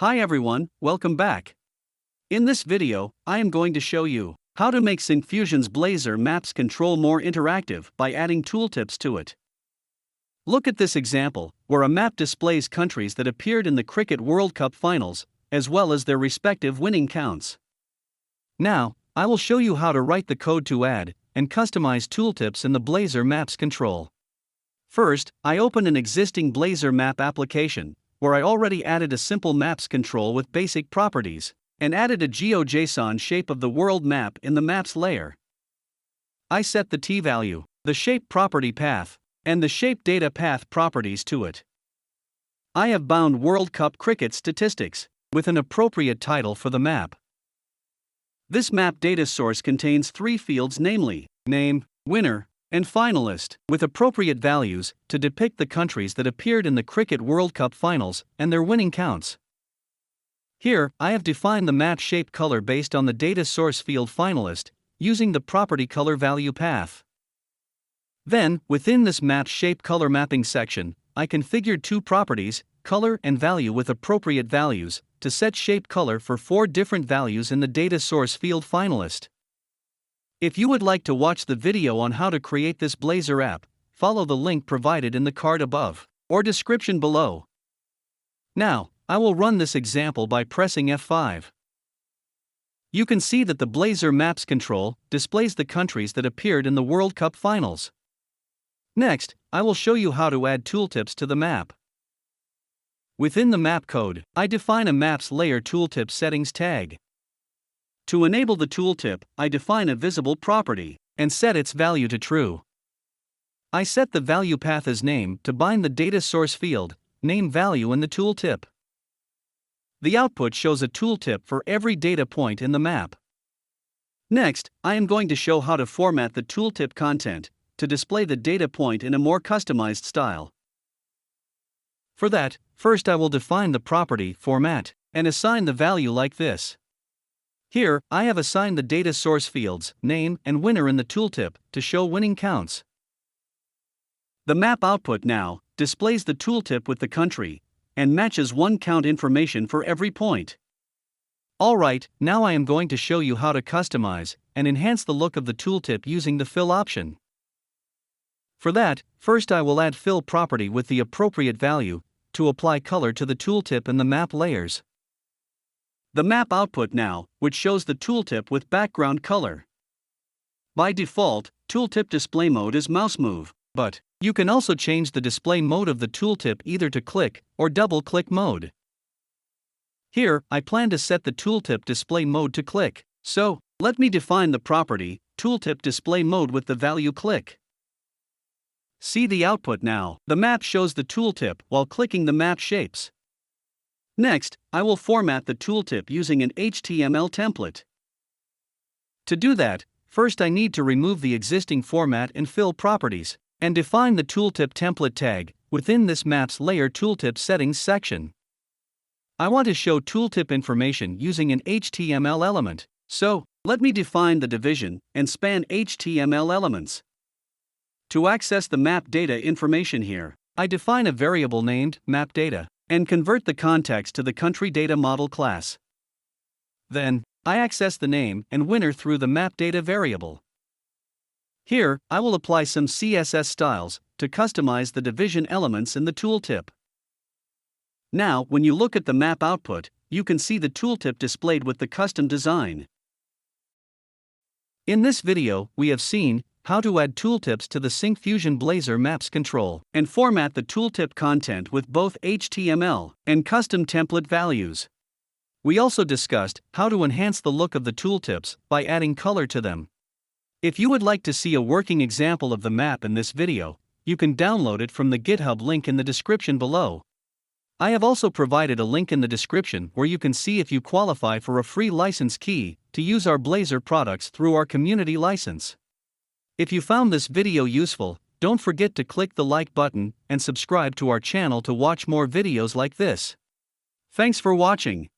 Hi everyone, welcome back. In this video, I am going to show you how to make Syncfusion's Blazor Maps control more interactive by adding tooltips to it. Look at this example, where a map displays countries that appeared in the Cricket World Cup finals, as well as their respective winning counts. Now, I will show you how to write the code to add and customize tooltips in the Blazor Maps control. First, I open an existing Blazor map application, where I already added a simple maps control with basic properties, and added a GeoJSON shape of the world map in the maps layer. I set the t-value, the shape property path, and the shape data path properties to it. I have bound World Cup cricket statistics, with an appropriate title for the map. This map data source contains three fields, namely, name, winner, and finalist, with appropriate values to depict the countries that appeared in the Cricket World Cup finals and their winning counts. Here, I have defined the map shape color based on the data source field finalist, using the property color value path. Then, within this map shape color mapping section, I configured two properties, color and value, with appropriate values, to set shape color for four different values in the data source field finalist. If you would like to watch the video on how to create this Blazor app, follow the link provided in the card above, or description below. Now, I will run this example by pressing F5. You can see that the Blazor Maps control displays the countries that appeared in the World Cup finals. Next, I will show you how to add tooltips to the map. Within the map code, I define a Maps Layer Tooltip Settings tag. To enable the tooltip, I define a visible property and set its value to true. I set the value path as name to bind the data source field, name value in the tooltip. The output shows a tooltip for every data point in the map. Next, I am going to show how to format the tooltip content to display the data point in a more customized style. For that, first I will define the property format and assign the value like this. Here, I have assigned the data source fields, name and winner in the tooltip, to show winning counts. The map output now displays the tooltip with the country, and matches one count information for every point. Alright, now I am going to show you how to customize and enhance the look of the tooltip using the fill option. For that, first I will add fill property with the appropriate value, to apply color to the tooltip and the map layers. The map output now, which shows the tooltip with background color. By default, tooltip display mode is mouse move, but you can also change the display mode of the tooltip either to click or double click mode. Here, I plan to set the tooltip display mode to click, so let me define the property, tooltip display mode, with the value click. See the output now, the map shows the tooltip while clicking the map shapes. Next, I will format the tooltip using an HTML template. To do that, first I need to remove the existing format and fill properties, and define the tooltip template tag within this Maps Layer Tooltip Settings section. I want to show tooltip information using an HTML element, so let me define the division and span HTML elements. To access the map data information here, I define a variable named map data, and convert the context to the country data model class. Then, I access the name and winner through the map data variable. Here, I will apply some CSS styles to customize the division elements in the tooltip. Now, when you look at the map output, you can see the tooltip displayed with the custom design. In this video, we have seen how to add tooltips to the Syncfusion Blazor Maps control and format the tooltip content with both HTML and custom template values. We also discussed how to enhance the look of the tooltips by adding color to them. If you would like to see a working example of the map in this video, you can download it from the GitHub link in the description below. I have also provided a link in the description where you can see if you qualify for a free license key to use our Blazor products through our community license. If you found this video useful, don't forget to click the like button and subscribe to our channel to watch more videos like this. Thanks for watching.